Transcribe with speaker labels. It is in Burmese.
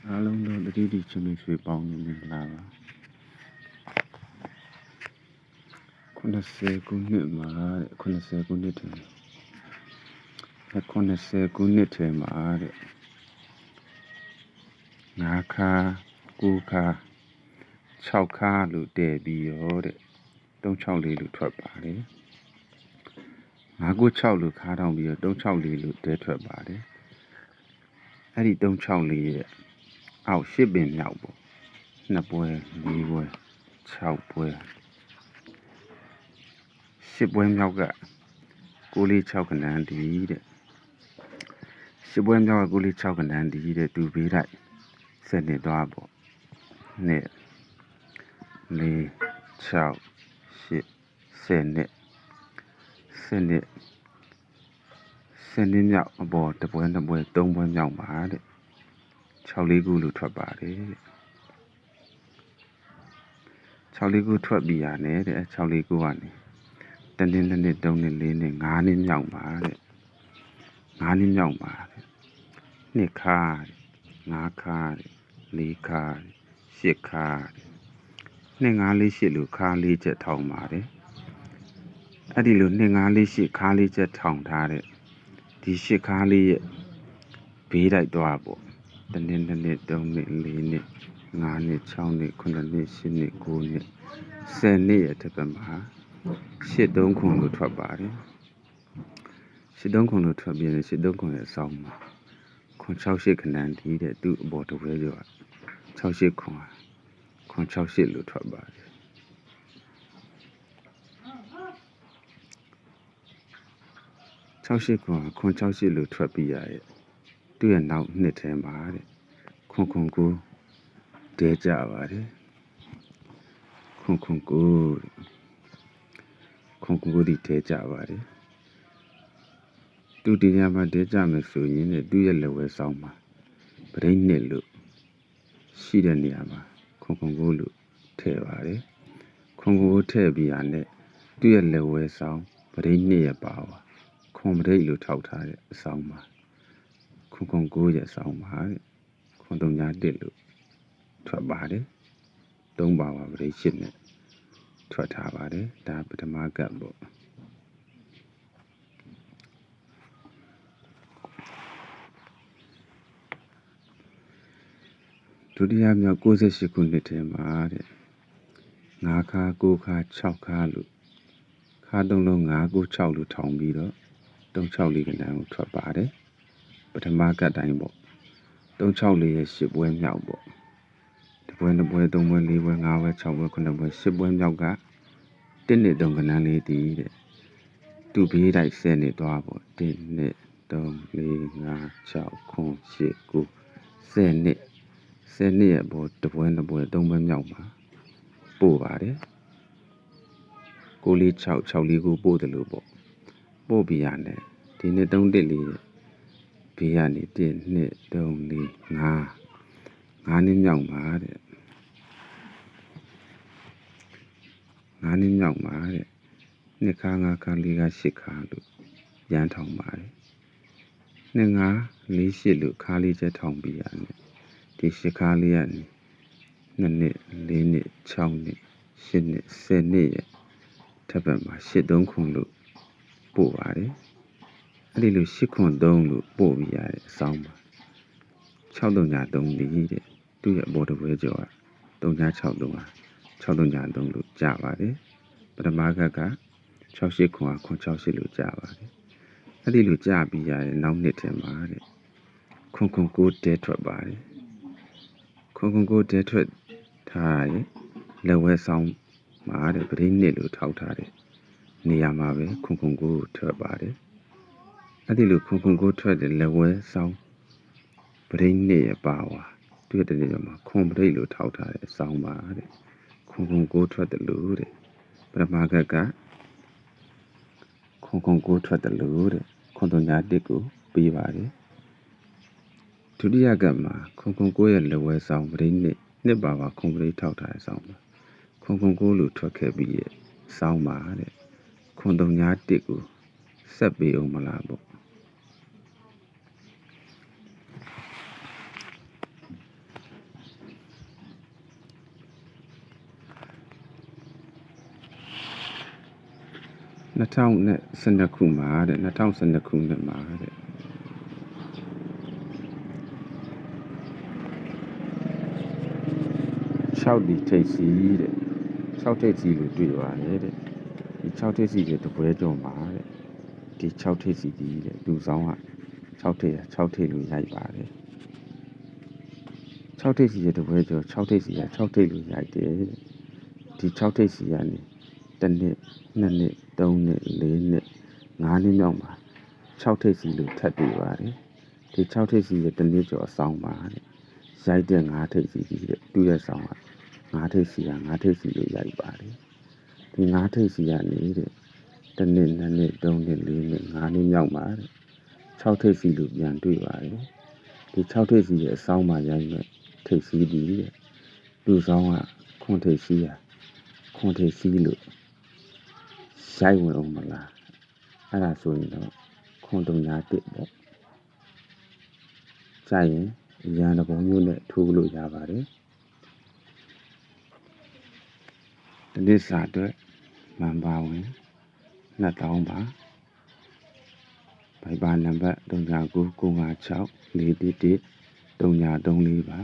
Speaker 1: အားလုံးတော့တတိတိချွေချွေပေါင်းနေမင်္ဂလာပါ90ခုနှစ်မှာတဲ့90ခုနှစ်ထဲ90ခုနှစ်ထဲမှာတဲ့9ခါ9ခါ6ခါလို့တည်ပြီးရောတဲ့364လို့ထွက်ပါတယ်996လို့ခါထောင်ပြီးတော့364လို့တဲထွက်ပါတယ်အဲ့ဒီ364ရဲ့အောက်10ပင်မြောက်ပေါ့2ပွဲ4ပွဲ6ပွဲ10ပွဲမြောက်က946ခဏန်းဒီတဲ့10ပွဲမြောက်က946ခဏန်းဒီတဲ့သူပေးလိုက်ဆက်နေသွားပေါ့နဲ့4 6 8 10နဲ့10နှစ်မြောက်အပေါ်တစ်ပွဲ2ပွဲ3ပွဲမြောက်ပါတဲ့64ခုလို့ထွက်ပါတယ်64ခုထွက်ပြီးရတယ်တဲ့64ခုကနေတနည်း3နှစ်3နှစ်4နှစ်5နှစ်မြောက်ပါတဲ့5နှစ်မြောက်ပါတဲ့2ခါ5ခါ4ခါ8ခါ2 5 4 8လို့ခါ4ချက်ထောင်ပါတယ်အဲ့ဒီလို2 5 4 8ခါ4ချက်ထောင်ထားတဲ့ဒီ8ခါ4ရဲ့ဘေးတိုက်သွားပေါ့တနည်း2နှစ်3နှစ်4နှစ်5နှစ်6နှစ်9နှစ်10နှစ်9နှစ်10နှစ်ရဲ့တစ်ပတ်မှာ83ခုလို့ထွက်ပါတယ်83ခုလို့ထွက်ပြီးရင်83ခုရဲ့အဆောင်မှာ968ခဏန်းဒီတဲ့သူ့အပေါ်တစ်ပွဲကျော်68ခွန်968လို့ထွက်ပါတယ်68ခွန်968လို့ထွက်ပြီးရရဲ့သူ့ရဲ့နောက်နှစ်ထဲမှာတဲ့ခွန်9တဲကြပါတယ်ခွန်9ဒီတဲကြပါတယ်သူဒီညမှာတဲကြမယ်ဆိုရင်တဲ့သူ့ရဲ့လက်ဝဲဆောင်မှာပရိနှစ်လို့ရှိတဲ့နေရာမှာခွန်9လို့ထည့်ပါတယ်ခွန်9ထည့်ပြီးရနဲ့သူ့ရဲ့လက်ဝဲဆောင်ပရိနှစ်ရဲ့ပါပါခွန်ပရိလို့ထောက်ထားတဲ့အဆောင်မှာခွန်9ရဲ့ဆောင်ပါတဲ့ခွန်3လို့ထွက်ပါတယ်3ပါပါပရိရှစ်နဲ့ထွက်ထားပါတယ်ဒါပထမကပ်ပေါ့ဒုတိယမြောက်68ခုနှစ်ထဲမှာတဲ့9ခါ9ခါ6ခါလို့ခါ3လုံး9 9 6လို့ထောင်ပြီးတော့364ကဏ္ဍကိုထွက်ပါတယ်ပထမကပ်တိုင်းပေါ့364ရဲ့10ပွဲမြောက်ပေါ့1ပွဲ2ပွဲ3ပွဲ4ပွဲ5ပွဲ6ပွဲ9ပွဲ10ပွဲမြောက်က1နှစ်3ကဏ္ဍလေးတည်တဲ့သူ့ဘေးတိုက်10နှစ်သွားပေါ့1နှစ်3 4 5 6 9 10 10နှစ်10နှစ်ရဲ့ဘော1ပွဲ2ပွဲ3ပွဲမြောက်မှာပို့ပါတယ်946 649ပို့တယ်လို့ပေါ့ပို့ပြရတယ်ဒီနှစ်3တစ်လေးဘေးကနေ1 2 3 4 5နှစ်မြောက်မှာတဲ့5နှစ်မြောက်မှာတဲ့2ခါ5ခါ4ခါ8ခါလို့ရန်ထောင်ပါတယ်2 5 4 8လို့ခါလေးချက်ထောင်ပြရတယ်ဒီ8ခါလေးကနေ2နှစ်4နှစ်6နှစ်8နှစ်10နှစ်ရဲ့ထပ်ပတ်မှာ83ခုလို့ပို့ပါတယ်အဲ့ဒီလို8ခွန်3လို့ပို့ပြရတဲ့အဆောင်မှာ633လေးတဲ့သူ့ရဲ့အပေါ်တစ်ပွဲကျော်က3963ဟာ633လို့ကြပါတယ်ပထမက68ခွန်968လို့ကြပါတယ်အဲ့ဒီလိုကြပြီးရတဲ့နောက်နှစ်ထဲမှာတဲ့ခွန်9တဲထွက်ပါတယ်ခွန်9တဲထွက်ထားရဲ့လက်ဝဲဆောင်မှာတဲ့ပရိနှစ်လို့ထောက်ထားတဲ့နေရာမှာပဲခွန်9ထွက်ပါတယ်အဲ့ဒီလိုခွန်9ထွက်တဲ့လက်ဝဲဆောင်ပရိနှစ်ရဲ့ပါဝါသူ့တဲ့နေရာမှာခွန်ပရိလို့ထောက်ထားတဲ့အဆောင်ပါတဲ့ခွန်9ထွက်တယ်လို့တဲ့ပထမကခွန်9ထွက်တယ်လို့တဲ့ခွန်3ကိုပေးပါတယ်ဒုတိယကမှာခွန်9ရဲ့လက်ဝဲဆောင်ပရိနှစ်ပါပါခွန်ပရိထောက်ထားတဲ့အဆောင်ပါခွန်9လို့ထွက်ခဲ့ပြီးရဲ့ဆောင်းပါတဲ့ခွန်3ကိုဆက်ပေးအောင်မလားပေါ့ 2012ခုမှာတဲ့2012ခုနှစ်မှာတဲ့6ဒီထိပ်စီတဲ့6ထိပ်စီလို့တွေ့ပါတယ်တဲ့ဒီ6ထိပ်စီတဲ့တပွဲကြော်မှာတဲ့ဒီ6ထိပ်စီဒီတဲ့လူဆောင်က6ထိပ်လို့ရိုက်ပါတယ်6ထိပ်စီရဲ့တပွဲကြော်6ထိပ်စီက6ထိပ်လို့ရိုက်တယ်တဲ့ဒီ6ထိပ်စီကနေ1နှစ်2နှစ်3နှစ်4နှစ်5နှစ်မြောက်မှာ6ထိပ်စီလို့ထပ်တွေ့ပါတယ်ဒီ6ထိပ်စီရဲ့တနှစ်ကျော်အဆောင်ပါတဲ့ရိုက်တဲ့5ထိပ်စီဒီတဲ့တူတဲ့ဆောင်က5ထိပ်စီက5ထိပ်စီလို့ရိုက်ပါတယ်ဒီ5ထိပ်စီကနေတဲ့1နှစ်2နှစ်3နှစ်4နှစ်5နှစ်မြောက်မှာတဲ့6ထိပ်စီလို့ပြန်တွေ့ပါတယ်ဒီ6ထိပ်စီရဲ့အဆောင်မှာရိုက်မဲ့ထိပ်စီဒီတဲ့လူဆောင်ကခွန်ထိပ်စီကခွန်ထိပ်စီလို့ရိုက်ဝင်အောင်မလားအဲ့ဒါဆိုရင်တော့ခွန်တုံညာတစ်ပေါ့ကြိုက်ရင်ရန်တဘုံမျိုးနဲ့ထိုးလို့ရပါတယ်ဒီနေ့စာအတွက်မန်ပါဝင်2000ပါဘိုင်ဘာနံပါတ်39956411 3934ပါ